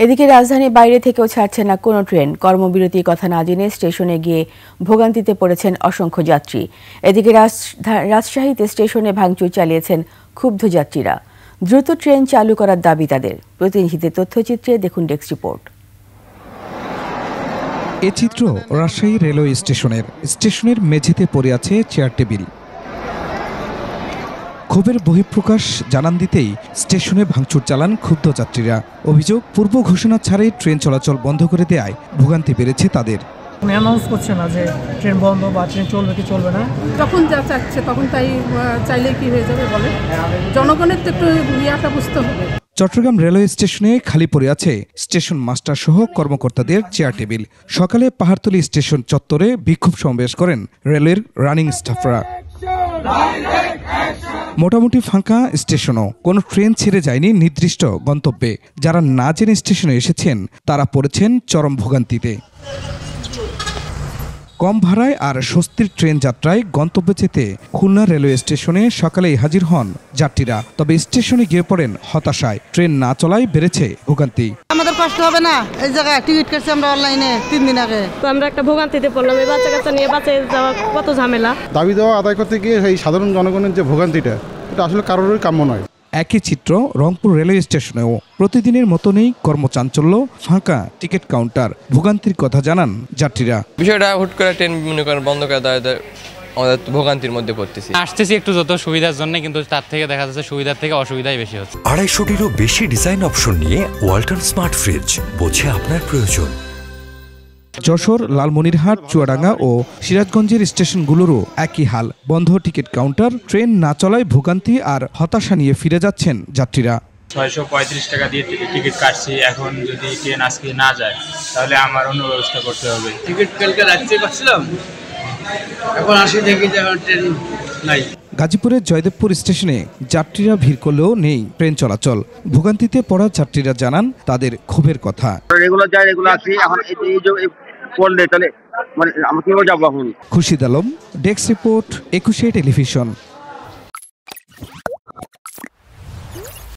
এদিকে রাজধানীর বাইরে থেকেও ছাড়ছে না কোনো ট্রেন। কর্মবিরতির কথা না জেনে স্টেশনে গিয়ে ভোগান্তিতে পড়েছেন অসংখ্য যাত্রী। এদিকে রাজশাহীতে স্টেশনে ভাঙচুর চালিয়েছেন ক্ষুব্ধ যাত্রীরা। দ্রুত ট্রেন চালু করার দাবি তাদের। প্রতিনিধিদের তথ্যচিত্রে দেখুন ডেস্ক রিপোর্ট। এ চিত্র রাজশাহী রেলওয়ে স্টেশনের মেঝেতে পড়ে আছে চেয়ার টেবিল। ক্ষোভের বহিঃপ্রকাশ জানান দিতেই স্টেশনে ভাঙচুর চালান ক্ষুব্ধ যাত্রীরা। অভিযোগ, পূর্ব ঘোষণা ছাড়াই ট্রেন চলাচল বন্ধ করে দেয়ায় ভোগান্তি বেড়েছে তাদের। অ্যানাউন্স করছে না যে ট্রেন বন্ধ বা ট্রেন চলবে কি চলবে না। যখন যা চাচ্ছে তখন তাই চাইলে কি হয়ে যাবে বলে, জনগণের তো একটু ইয়াটা বুঝতে হবে। চট্টগ্রাম রেলওয়ে স্টেশনে খালি পড়ে আছে স্টেশন মাস্টার সহ কর্মকর্তাদের চেয়ার টেবিল। সকালে পাহাড়তলী স্টেশন চত্বরে বিক্ষোভ সমাবেশ করেন রেলওয়ের রানিং স্টাফরা। মোটামুটি ফাঁকা স্টেশনও, কোনো ট্রেন ছেড়ে যায়নি নির্দিষ্ট গন্তব্যে। যারা না জেনে স্টেশনে এসেছেন তারা পড়েছেন চরম ভোগান্তিতে। কম ভাড়ায় আর স্বস্তির ট্রেন যাত্রায় গন্তব্যে যেতে খুলনা রেলওয়ে স্টেশনে সকালেই হাজির হন যাত্রীরা। তবে স্টেশনে গিয়ে পড়েন হতাশায়। ট্রেন না চলায় বেড়েছে ভোগান্তি। আমাদের কষ্ট হবে না, এই জায়গায় টিকিট কাটছি আমরা অনলাইনে 3 দিন আগে, তো আমরা একটা ভোগান্তিতে পড়লাম। এই বাচ্চা কাচ্চা নিয়ে বাসে যাওয়া কত ঝামেলা। দাবি দেওয়া আদায় করতে গিয়ে এই সাধারণ জনগণের যে ভোগান্তিটা, এটা আসলে কারোরই কাম্য নয়। একই চিত্র রংপুর রেলওয়ে স্টেশনেও। প্রতিদিনের মতনই কর্মচাঞ্চল্য, ফাঁকা টিকিট কাউন্টার। ভোগান্তির কথা জানান যাত্রীরা। বিষয়টা হুট করে ট্রেন মনে করেন বন্ধ করে দেওয়া, আমাদের ভোগান্তির মধ্যে পড়তেছি। আসতেছি একটু যত সুবিধার জন্য, কিন্তু তার থেকে দেখা যাচ্ছে সুবিধার থেকে অসুবিধাই বেশি হচ্ছে। 250-টিরও বেশি ডিজাইন অপশন নিয়ে ওয়ালটন স্মার্ট ফ্রিজ, বোঝে আপনার প্রয়োজন। যশোর, লালমনিরহাট, চুয়াডাঙ্গা ও সিরাজগঞ্জের স্টেশনগুলোরও একই হাল। বন্ধ টিকিট কাউন্টার। ট্রেন না চলায় ভোগান্তি আর হতাশা নিয়ে ফিরে যাচ্ছেন যাত্রীরা। 635 টাকা দিয়ে টিকিট কাটছি, এখন যদি ট্রেন আজকে না যায় তাহলে আমার অন্য ব্যবস্থা করতে হবে। টিকিট কালকে রাত্রে পাচ্ছিলাম, এখন আসি দেখি যে ট্রেন নাই। গাজীপুরের জয়দেবপুর স্টেশনে যাত্রীরা ভিড় করলেও নেই ট্রেন চলাচল। ভোগান্তিতে পড়া যাত্রীরা জানান তাদের ক্ষোভের কথা। রেগুলার যায়, রেগুলার আসি, এখন করলে তাহলে মানে আমরা কিভাবে যাবো এখন। Khurshid Alam, desk report, 21 television.